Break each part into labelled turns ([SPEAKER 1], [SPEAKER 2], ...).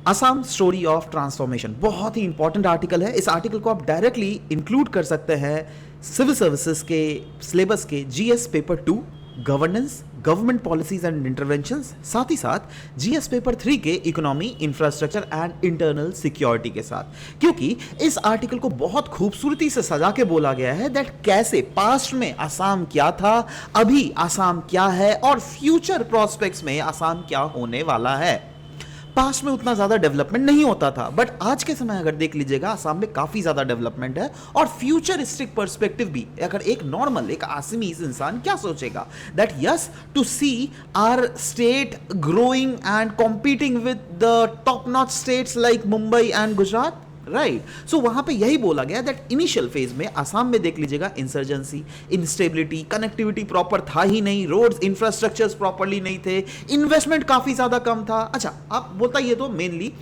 [SPEAKER 1] Assam story of transformation बहुत ही important article है। इस आर्टिकल को आप डायरेक्टली इंक्लूड कर सकते हैं सिविल सर्विसेज के सिलेबस के GS paper 2 governance, government policies and interventions, साथ ही साथ जीएस पेपर 3 के economy, infrastructure and internal security के साथ, क्योंकि इस आर्टिकल को बहुत खूबसूरती से सजा के बोला गया है दैट कैसे पास्ट में असम क्या था, अभी असम क्या है और फ्यूचर प्रोस्पेक्ट्स में असम क्या होने वाला है। पास्ट में उतना ज्यादा डेवलपमेंट नहीं होता था, बट आज के समय अगर देख लीजिएगा असम में काफी ज्यादा डेवलपमेंट है और फ्यूचरिस्टिक पर्सपेक्टिव भी। अगर एक नॉर्मल, एक आसमीज इंसान क्या सोचेगा that yes, to see our state growing and competing with the top notch states like Mumbai and Gujarat, right. So वहां पे यही बोला गया दैट इनिशियल फेज में असम में देख लीजिएगा इंसर्जेंसी, इंस्टेबिलिटी, कनेक्टिविटी प्रॉपर था ही नहीं, रोड्स इंफ्रास्ट्रक्चर्स प्रॉपरली नहीं थे, इन्वेस्टमेंट काफी ज्यादा कम था। अच्छा, आप बोलता ये तो मेनली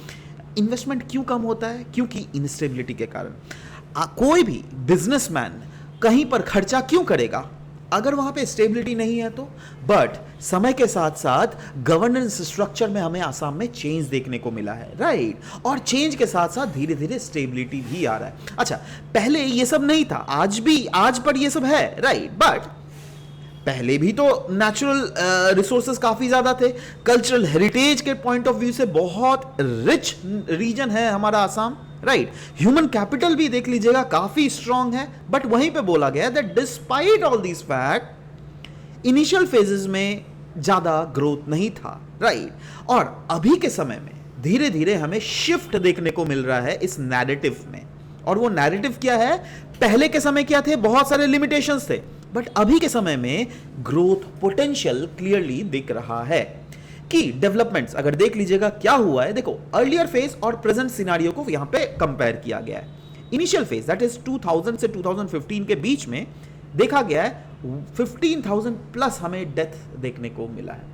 [SPEAKER 1] इन्वेस्टमेंट क्यों कम होता है, क्योंकि इंस्टेबिलिटी के कारण। कोई भी बिजनेसमैन कहीं पर खर्चा क्यों करेगा अगर वहां पे स्टेबिलिटी नहीं है तो। बट समय के साथ साथ गवर्नेंस स्ट्रक्चर में हमें आसाम में चेंज देखने को मिला है, राइट। और चेंज के साथ साथ धीरे धीरे स्टेबिलिटी भी आ रहा है। अच्छा, पहले ये सब नहीं था, आज पर ये सब है, राइट। बट पहले भी तो नेचुरल रिसोर्सेज काफी ज्यादा थे, कल्चरल हेरिटेज के पॉइंट ऑफ व्यू से बहुत रिच रीजन है हमारा आसाम, राइट। ह्यूमन कैपिटल भी देख लीजिएगा काफी स्ट्रांग है। बट वहीं पे बोला गया that despite all this fact initial phases में ज्यादा ग्रोथ नहीं था, राइट। और अभी के समय में धीरे धीरे हमें शिफ्ट देखने को मिल रहा है इस नैरेटिव में। और वो नैरेटिव क्या है, पहले के समय क्या थे, बहुत सारे लिमिटेशंस थे, बट अभी के समय में ग्रोथ पोटेंशियल क्लियरली दिख रहा है। कि डेवलपमेंट्स अगर देख लीजिएगा क्या हुआ है, देखो अर्लियर फेज और प्रेजेंट सिनारियो को यहां पे कंपेयर किया गया है। इनिशियल फेज दैट इज 2000 से 2015 के बीच में देखा गया है 15,000 प्लस हमें डेथ देखने को मिला है।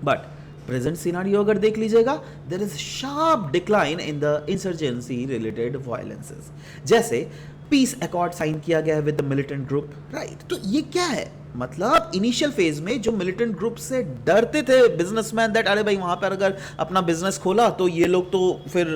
[SPEAKER 1] बट प्रेजेंट सिनारियो अगर देख लीजिएगा there is sharp decline in the insurgency related violences, जैसे पीस अकॉर्ड साइन किया गया है with the militant group, right. तो ये क्या है, मतलब इनिशियल फेज में जो मिलिटेंट ग्रुप से डरते थे बिजनेसमैन दैट अरे भाई वहां पर अगर अपना बिजनेस खोला तो ये लोग तो फिर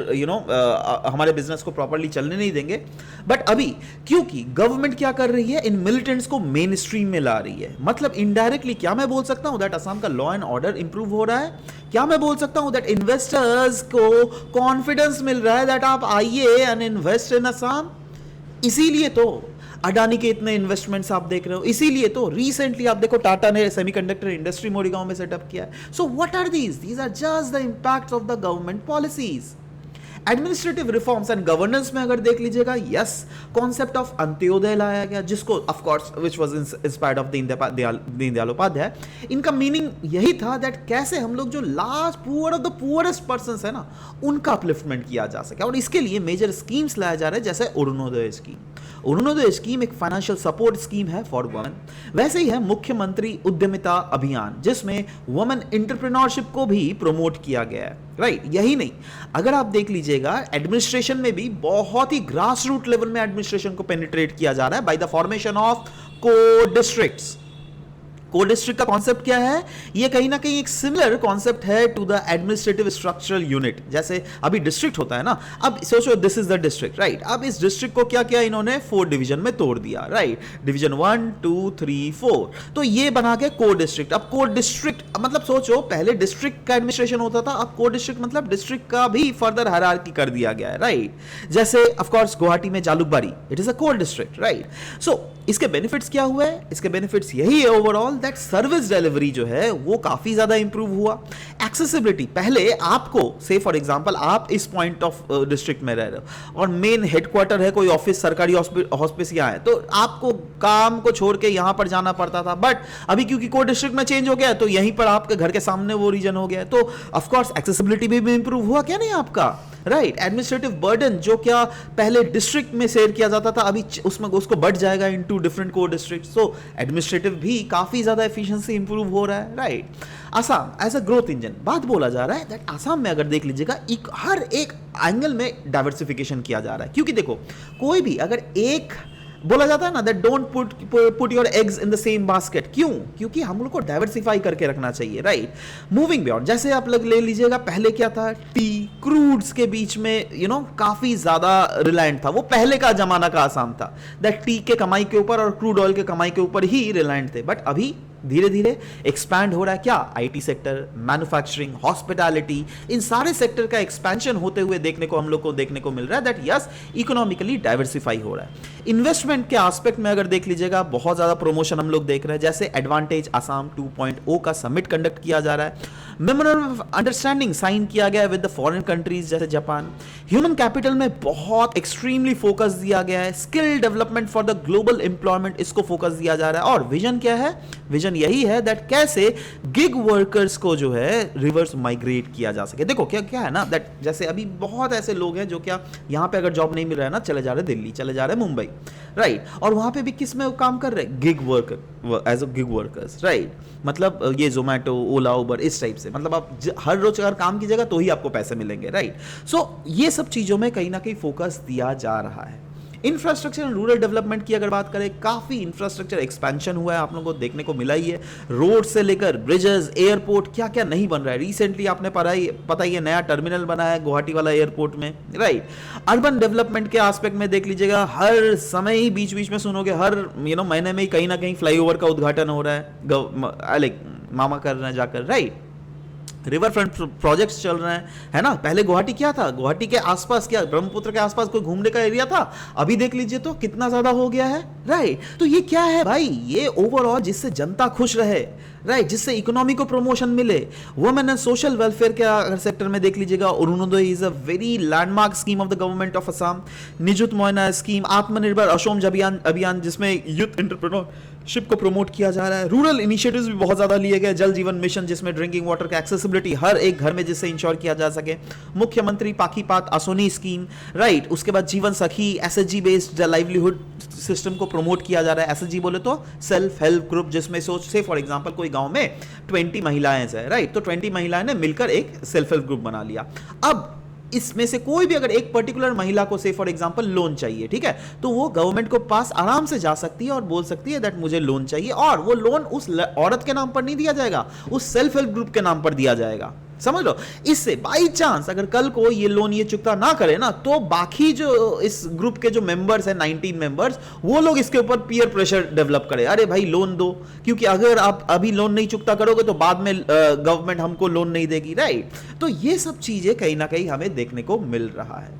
[SPEAKER 1] हमारे बिजनेस को प्रॉपर्ली चलने नहीं देंगे। बट अभी क्योंकि गवर्नमेंट क्या कर रही है, इन मिलिटेंट्स को मेन स्ट्रीम में ला रही है, मतलब इनडायरेक्टली क्या मैं बोल सकता हूं दैट असम का लॉ एंड ऑर्डर इंप्रूव हो रहा है। क्या मैं बोल सकता हूं दैट इन्वेस्टर्स को कॉन्फिडेंस मिल रहा है दैट आप आइए एंड इन्वेस्ट इन असम। इसीलिए तो अडानी के इतने इन्वेस्टमेंट्स आप देख रहे हो, इसीलिए तो रिसेंटली आप देखो टाटा ने सेमीकंडक्टर इंडस्ट्री मोरीगांव में सेटअप किया है। So what are these are just the impacts of the government policies. Administrative reforms and governance में अगर देख लीजिएगा, यस, कॉन्सेप्ट ऑफ अंत्योदय लाया गया, जिसको of course which was inspired of Deendayal Upadhyaya. इनका मीनिंग यही था दैट कैसे हम लोग जो last poor of the poorest persons है ना, उनका अपलिफ्टमेंट किया जा सके। और इसके लिए मेजर स्कीम्स लाया जा रहा है, जैसे अरुणोदय स्कीम। अरुणोदय स्कीम एक फाइनेंशियल सपोर्ट स्कीम है फॉर वुमेन। वैसे ही है मुख्यमंत्री उद्यमिता अभियान, जिसमें वुमेन एंटरप्रेन्योरशिप को भी प्रमोट किया गया है, राइट। यही नहीं, अगर आप देख लीजिएगा एडमिनिस्ट्रेशन में भी बहुत ही ग्रास रूट लेवल में एडमिनिस्ट्रेशन को पेनिट्रेट किया जा रहा है by the formation of co districts. Co district का कॉन्सेप्ट क्या है, ये कहीं ना कहीं एक सिमिलर कॉन्सेप्ट है to the administrative structural unit. जैसे अभी डिस्ट्रिक्ट होता है ना, अब सोचो this is the district, right. अब इस डिस्ट्रिक्ट को क्या किया इन्होंने, 4 डिवीजन में तोड़ दिया, राइट। डिवीजन 1 2 3 4, तो ये बना के को डिस्ट्रिक्ट। अब को डिस्ट्रिक्ट मतलब सोचो पहले डिस्ट्रिक्ट का एडमिनिस्ट्रेशन होता था, अब को डिस्ट्रिक्ट मतलब डिस्ट्रिक्ट का भी फर्दर हायरार्की कर दिया गया है, राइट। जैसे ऑफ कोर्स गुवाहाटी में जालुकबारी, इट इज अ को डिस्ट्रिक्ट, राइट। सो इसके बेनिफिट्स क्या हुआ है, इसके बेनिफिट्स यही है ओवरऑल दैट सर्विस डिलीवरी जो है वो काफी ज्यादा इंप्रूव हुआ। एक्सेसिबिलिटी, पहले आपको से फॉर एग्जांपल आप इस पॉइंट ऑफ डिस्ट्रिक्ट में रह रहे हो और मेन हेडक्वार्टर है कोई ऑफिस, सरकारी हॉस्पिस यहाँ है, तो आपको काम को छोड़ के यहां पर जाना पड़ता था। बट अभी क्योंकि को डिस्ट्रिक्ट में चेंज हो गया तो यहीं पर आपके घर के सामने वो रीजन हो गया, तो ऑफकोर्स एक्सेसिबिलिटी भी इंप्रूव हुआ, क्या नहीं आपका, राइट। एडमिनिस्ट्रेटिव बर्डन जो क्या पहले डिस्ट्रिक्ट में शेयर किया जाता था, अभी उसमें उसको बढ़ जाएगा into different co district. So administrative भी काफी ज्यादा एफिशिएंसी इंप्रूव हो रहा है, right. Assam as a growth engine, बात बोला जा रहा है दैट आसाम में अगर देख लीजिएगा हर एक एंगल में डाइवर्सिफिकेशन किया जा रहा है। क्योंकि देखो कोई भी अगर एक बोला जाता है ना that don't put your eggs in the same basket. क्यों? क्योंकि हम लोग को डाइवर्सिफाई करके रखना चाहिए, राइट। मूविंग बियॉन्ड, जैसे आप लोग ले लीजिएगा, पहले क्या था, टी क्रूड्स के बीच में काफी ज्यादा रिलायंट था, वो पहले का जमाना का आसाम था, दैट टी के कमाई के ऊपर और क्रूड ऑयल के कमाई के ऊपर ही रिलायंट थे। बट अभी धीरे धीरे एक्सपैंड हो रहा है क्या, आईटी सेक्टर, मैन्युफैक्चरिंग, हॉस्पिटैलिटी, इन सारे सेक्टर का एक्सपेंशन होते हुए हम लोग को देखने को मिल रहा है दैट यस इकोनॉमिकली डाइवर्सिफाई हो रहा है। इन्वेस्टमेंट के एस्पेक्ट में अगर देख लीजिएगा, बहुत ज्यादा प्रमोशन हम लोग देख रहे हैं, जैसे एडवांटेज असम 2.0 का समिट कंडक्ट किया जा रहा है, मेमोरेंडम ऑफ अंडरस्टैंडिंग साइन किया गया है विद द फॉरेन कंट्रीज जैसे जापान, ह्यूमन कैपिटल में बहुत एक्सट्रीमली फोकस दिया गया है, skill development for the global employment, इसको फोकस दिया जा रहा है। और विजन क्या है, विजन यही है दैट कैसे गिग वर्कर्स को जो है रिवर्स माइग्रेट किया जा सके। देखो क्या क्या है ना, दैट जैसे अभी बहुत ऐसे लोग हैं जो क्या यहाँ पे अगर जॉब नहीं मिल रहा है ना, चले जा रहे दिल्ली, चले जा रहे मुंबई, राइट, और वहां पे भी किस में काम कर रहे हैं, gig worker, as a gig workers, right. मतलब ये जोमेटो, ओला, उबर, इस टाइप से, मतलब आप हर रोज अगर काम कीजिएगा तो ही आपको पैसे मिलेंगे, राइट। सो ये सब चीजों में कहीं ना कहीं फोकस दिया जा रहा है। इंफ्रास्ट्रक्चर एंड रूरल डेवलपमेंट की अगर बात करें, काफी इंफ्रास्ट्रक्चर एक्सपेंशन हुआ है, आप लोगों को देखने को मिला ही है, रोड से लेकर ब्रिजेस, एयरपोर्ट, क्या क्या नहीं बन रहा है। रिसेंटली आपने पता ही है, नया टर्मिनल बना है गुवाहाटी वाला एयरपोर्ट में, राइट। अर्बन डेवलपमेंट के एस्पेक्ट में देख लीजिएगा, हर समय ही बीच बीच में सुनोगे, हर महीने में ही कहीं ना कहीं फ्लाईओवर का उद्घाटन हो रहा है, लाइक मामा कर रहे हैं जाकर, राइट। रिवर फ्रंट प्रोजेक्ट्स चल रहे हैं, है ना। पहले गुवाहाटी क्या था, गुवाहाटी के आसपास क्या, ब्रह्मपुत्र के आसपास कोई घूमने का एरिया था, अभी देख लीजिए तो कितना ज्यादा हो गया है, राइट। तो ये क्या है भाई, ये ओवरऑल जिससे जनता खुश रहे, राइट, जिससे इकोनॉमी को प्रमोशन मिले। वुमेन एंड सोशल वेलफेयर के अगर सेक्टर में देख लीजिएगा, Arunodoi is a very landmark scheme of the government of Assam, Nijut Moina scheme, Atmanirbhar Assam अभियान जिसमें यूथ एंटरप्रेन्योरशिप को प्रमोट किया जा रहा है। रूरल इनिशिएटिव्स भी बहुत ज्यादा लिए गए, जल जीवन मिशन जिसमें ड्रिंकिंग वाटर का एक्सेसिबिलिटी हर एक घर में जिससे इंश्योर किया जा सके, मुख्यमंत्री पाकीपात आसोनी स्कीम, राइट। उसके बाद जीवन सखी, एसएचजी बेस्ड लाइवलीहुड सिस्टम को प्रमोट किया जा रहा है। एसएचजी बोले तो सेल्फ हेल्प ग्रुप, जिसमें सोच से फॉर एग्जांपल कोई गांव में 20 महिलाएं हैं, राइट, तो 20 महिलाएं ने मिलकर एक सेल्फ हेल्प ग्रुप बना लिया। अब इसमें से कोई भी अगर एक पर्टिकुलर महिला को से फॉर एग्जांपल लोन चाहिए, ठीक है, तो वो गवर्नमेंट को पास आराम से जा सकती है और बोल सकती है दैट मुझे लोन चाहिए, और वो लोन उस औरत के नाम पर नहीं दिया जाएगा, उस सेल्फ हेल्प ग्रुप के नाम पर दिया जाएगा। समझ लो, इससे बाई चांस अगर कल को ये लोन ये चुकता ना करे ना, तो बाकी जो इस ग्रुप के जो मेंबर्स हैं 19 मेंबर्स, वो लोग इसके ऊपर पीयर प्रेशर डेवलप करे, अरे भाई लोन दो, क्योंकि अगर आप अभी लोन नहीं चुकता करोगे तो बाद में गवर्नमेंट हमको लोन नहीं देगी, राइट। तो ये सब चीजें कहीं ना कहीं हमें देखने को मिल रहा है,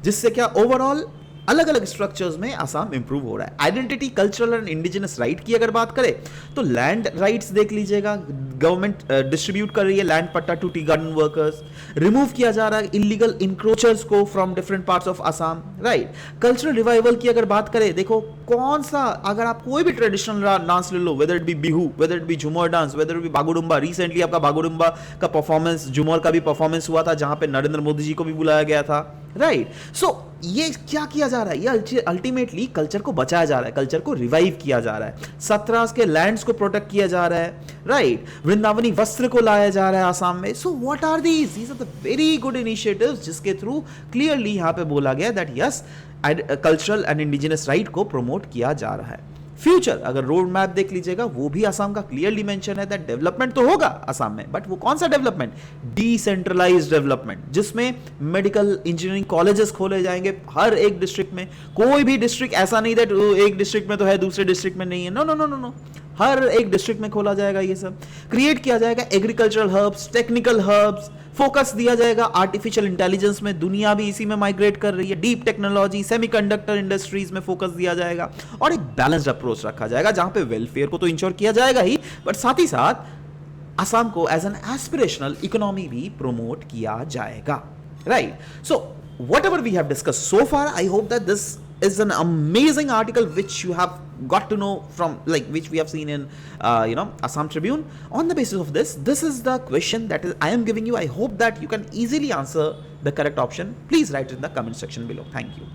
[SPEAKER 1] जिससे क्या ओवरऑल अलग अलग स्ट्रक्चर्स में आसाम इंप्रूव हो रहा है। Identity, cultural and indigenous right की अगर बात करें तो लैंड राइट्स देख लीजिएगा, गवर्नमेंट डिस्ट्रीब्यूट कर रही है land patta to tea garden workers, remove किया जा रहा है इलीगल इंक्रोचर्स को from different parts of Assam, right. Cultural revival की अगर बात करें, देखो कौन सा, अगर आप कोई भी ट्रेडिशनल डांस ले लो, whether it be Bihu, whether it be Jhumur dance, whether it be Bagurumba, recently आपका बागुडुम्बा का परफॉर्मेंस, झूमर का भी परफॉर्मेंस हुआ था जहां पे नरेंद्र मोदी जी को भी बुलाया गया था, राइट। सो ये क्या किया जा रहा है, ये अल्टीमेटली कल्चर को बचाया जा रहा है, कल्चर को रिवाइव किया जा रहा है, सत्रास के लैंड्स को प्रोटेक्ट किया जा रहा है, राइट। वृंदावनी वस्त्र को लाया जा रहा है आसाम में। So what are these are the very good initiatives, जिसके थ्रू क्लियरली यहां पे बोला गया that yes cultural and indigenous right को प्रमोट किया जा रहा है। फ्यूचर अगर रोड मैप देख लीजिएगा, वो भी आसाम का क्लियरली मेंशन है दैट डेवलपमेंट तो होगा आसाम में, बट वो कौन सा डेवलपमेंट, डिसेंट्रलाइज्ड डेवलपमेंट, जिसमें मेडिकल इंजीनियरिंग कॉलेजेस खोले जाएंगे हर एक डिस्ट्रिक्ट में। कोई भी डिस्ट्रिक्ट ऐसा नहीं दैट एक डिस्ट्रिक्ट में तो है दूसरे डिस्ट्रिक्ट में नहीं है, no no no no no, हर एक डिस्ट्रिक्ट में खोला जाएगा। ये सब क्रिएट किया जाएगा agricultural hubs, technical hubs, focus दिया जाएगा आर्टिफिशियल इंटेलिजेंस में, दुनिया भी इसी में माइग्रेट कर रही है, डीप टेक्नोलॉजी, सेमीकंडक्टर इंडस्ट्रीज में फोकस दिया जाएगा, और एक बैलेंस्ड अप्रोच रखा जाएगा जहां पे वेलफेयर को तो इंश्योर किया जाएगा ही, बट साथ ही साथ असम को एज एन एस्पिरेशनल इकोनॉमी भी प्रमोट किया जाएगा, right. So whatever we have discussed so far, I hope that this is an amazing article which you have got to know from, like, which we have seen in Assam Tribune. On the basis of this is the question that I am giving you. I hope that you can easily answer the correct option. Please write it in the comment section below. Thank you.